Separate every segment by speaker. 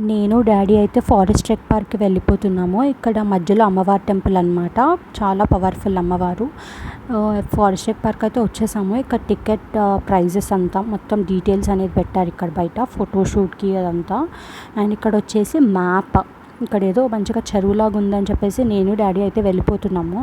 Speaker 1: నేను డాడీ అయితే forest trek పార్క్కి వెళ్ళిపోతున్నాము. ఇక్కడ మధ్యలో అమ్మవారి టెంపుల్ అనమాట. చాలా పవర్ఫుల్ అమ్మవారు. ఫారెస్ట్ ట్రెక్ పార్క్ అయితే వచ్చేసాము. ఇక్కడ టికెట్ ప్రైజెస్ అంతా మొత్తం డీటెయిల్స్ అనేది పెట్టారు ఇక్కడ బయట ఫోటోషూట్కి అదంతా. అండ్ ఇక్కడ వచ్చేసి మ్యాప్, ఇక్కడ ఏదో మంచిగా చెరువులాగా ఉందని చెప్పేసి నేను డాడీ అయితే వెళ్ళిపోతున్నాము.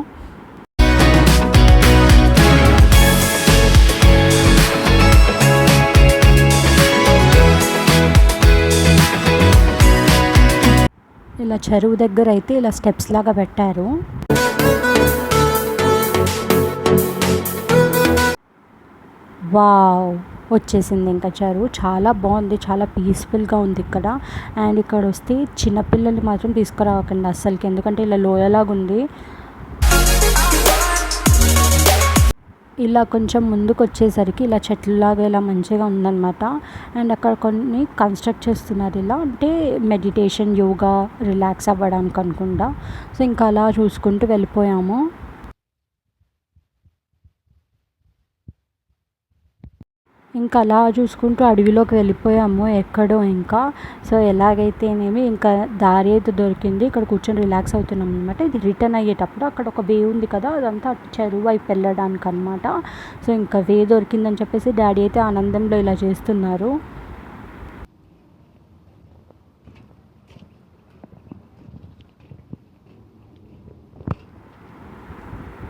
Speaker 1: ఇలా చెరువు దగ్గర అయితే ఇలా స్టెప్స్ లాగా పెట్టారు. వావ్, వచ్చేసింది ఇంకా చెరువు. చాలా బాగుంది, చాలా పీస్ఫుల్గా ఉంది ఇక్కడ. అండ్ ఇక్కడ వస్తే చిన్నపిల్లలు మాత్రం తీసుకురావకండి అస్సలకి, ఎందుకంటే ఇలా లోయలాగా ఉంది. ఇలా కొంచెం ముందుకు వచ్చేసరికి ఇలా చెట్లలాగా ఇలా మంచిగా ఉందన్నమాట. అండ్ అక్కడ కొన్ని కన్స్ట్రక్ట్ చేస్తున్నారు ఇలా, అంటే మెడిటేషన్, యోగా, రిలాక్స్ అవ్వడానికి అనుకుంటా. సో ఇంకా అలా చూసుకుంటూ వెళ్ళిపోయాము. ఇంకా అలా చూసుకుంటూ అడవిలోకి వెళ్ళిపోయాము ఎక్కడో ఇంకా. సో ఎలాగైతేనేమి ఇంకా దారి అయితే దొరికింది. ఇక్కడ కూర్చొని రిలాక్స్ అవుతున్నాం అనమాట. ఇది రిటర్న్ అయ్యేటప్పుడు అక్కడ ఒక వే ఉంది కదా, అదంతా చెరువు వైపు వెళ్ళడానికి అనమాట. సో ఇంకా వే దొరికిందని చెప్పేసి డాడీ అయితే ఆనందంలో ఇలా చేస్తున్నారు.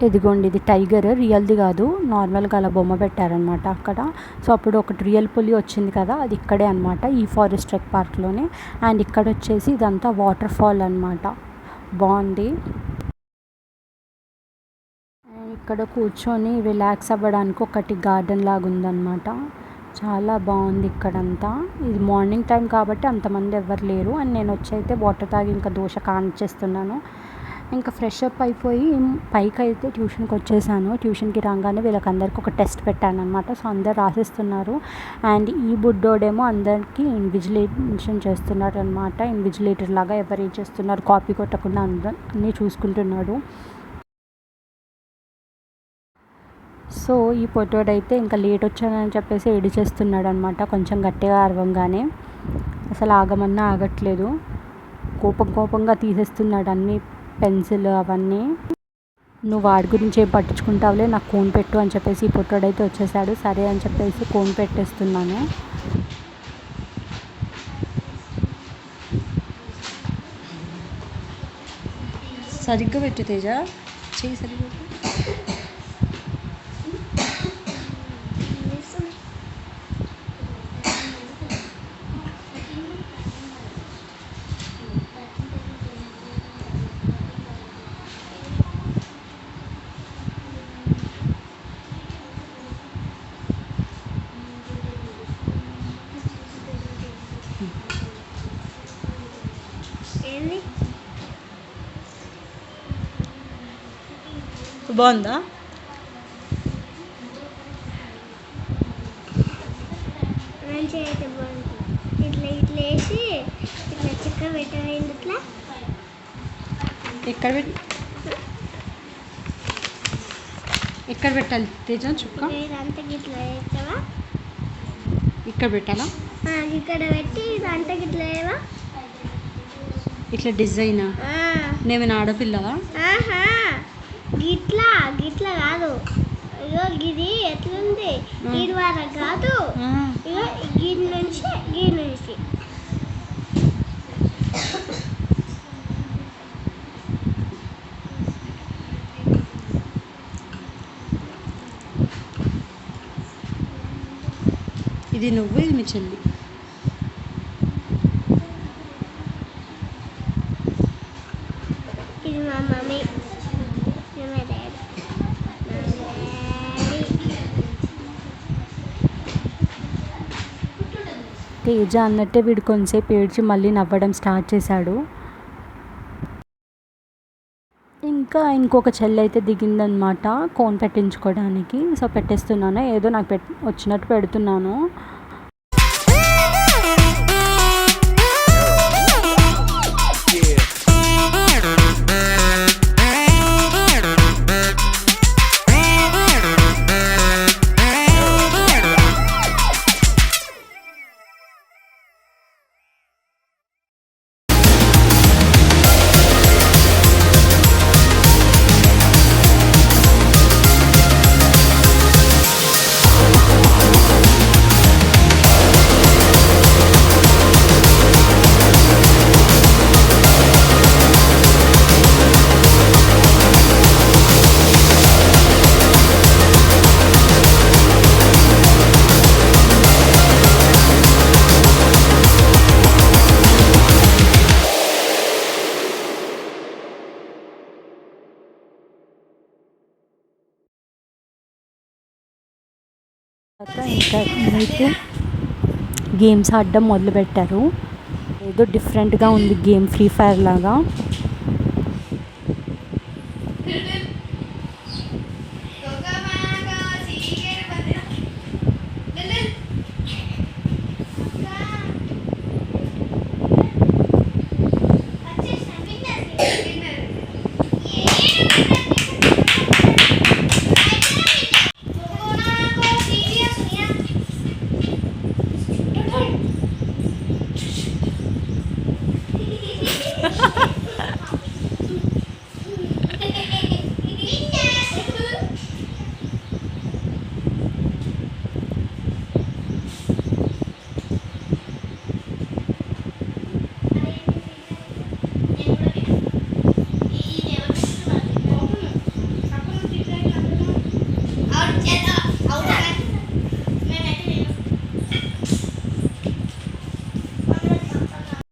Speaker 1: ఇదిగోండి, ఇది టైగర్, రియల్ది కాదు, నార్మల్గా అలా బొమ్మ పెట్టారనమాట అక్కడ. సో అప్పుడు ఒకటి రియల్ పులి వచ్చింది కదా, అది ఇక్కడే అనమాట, ఈ ఫారెస్ట్ ట్రెక్ పార్క్లోనే. అండ్ ఇక్కడ వచ్చేసి ఇదంతా వాటర్ ఫాల్ అనమాట, బాగుంది. ఇక్కడ కూర్చొని రిలాక్స్ అవ్వడానికి ఒకటి గార్డెన్ లాగా ఉందన్నమాట. చాలా బాగుంది ఇక్కడంతా. ఇది మార్నింగ్ టైం కాబట్టి అంతమంది ఎవ్వరు లేరు. అండ్ నేను వచ్చి అయితే వాటర్ తాగి ఇంకా దోశ కానిచ్చేస్తున్నాను. ఇంకా ఫ్రెష్ అప్ అయిపోయి పైకి అయితే ట్యూషన్కి వచ్చేసాను. ట్యూషన్కి రాగానే వీళ్ళకి అందరికీ ఒక టెస్ట్ పెట్టాను అనమాట. సో అందరు రాసిస్తున్నారు. అండ్ ఈ బుడ్డోడేమో అందరికీ ఇన్విజిలేషన్ చేస్తున్నాడు అనమాట. ఇన్విజిలేటర్ లాగా ఎవరు ఏం చేస్తున్నారు కాపీ కొట్టకుండా అందరినీ చూసుకుంటున్నాడు. సో ఈ పొట్టోడైతే ఇంకా లేట్ వచ్చానని చెప్పేసి ఏడిచేస్తున్నాడు అనమాట, కొంచెం గట్టిగా అరవంగానే. అసలు ఆగమన్నా ఆగట్లేదు, కోపంగా తీసేస్తున్నాడు అన్ని పెన్సిల్ అవన్నీ. నువ్వు వాడి గురించి ఏం పట్టించుకుంటావులే, నాకు కోన్ పెట్టు అని చెప్పేసి ఈ పొట్టోడైతే వచ్చేసాడు. సరే అని చెప్పేసి కోన్ పెట్టేస్తున్నాను. సరిగ్గా పెట్టు తేజ, చేయి సరిగ్గా. బాగుందా?
Speaker 2: మంచిగా అయితే బాగుంది. ఇట్లా ఇట్లా వేసి ఇట్లా చిక్క పెట్టాలి. ఇట్లా
Speaker 1: ఎక్కడ పెట్టాలి తేజ చుక్క?
Speaker 2: ఇదంతా ఇట్లా వేస్తావా?
Speaker 1: ఇక్కడ పెట్టాలా?
Speaker 2: ఇక్కడ పెట్టి ఇదంతా ఇట్లా వేయవా?
Speaker 1: ఇట్లా డిజైనా? నేమైనా ఆడపిల్లవా?
Speaker 2: గిట్లా గిట్లా కాదు. ఇగో గిది ఎట్లుంది, గీడి వార కాదు. ఇగో గీడి నుంచి గీడి నుంచి
Speaker 1: ఇది నువ్వు, ఇది మీ చెల్లి.
Speaker 2: ఇది మా మమ్మీ.
Speaker 1: తేజ అన్నట్టే వీడు కొంతసేపు ఏడ్చి మళ్ళీ నవ్వడం స్టార్ట్ చేశాడు. ఇంకా ఇంకొక చెల్లి అయితే దిగిందనమాట కోన్ పెట్టించుకోవడానికి. సో పెట్టేస్తున్నాను, ఏదో నాకు వచ్చినట్టు పెడుతున్నాను. ఇంకా అయితే గేమ్స్ ఆడడం మొదలుపెట్టారు. ఏదో డిఫరెంట్గా ఉంది గేమ్, ఫ్రీ ఫైర్ లాగా.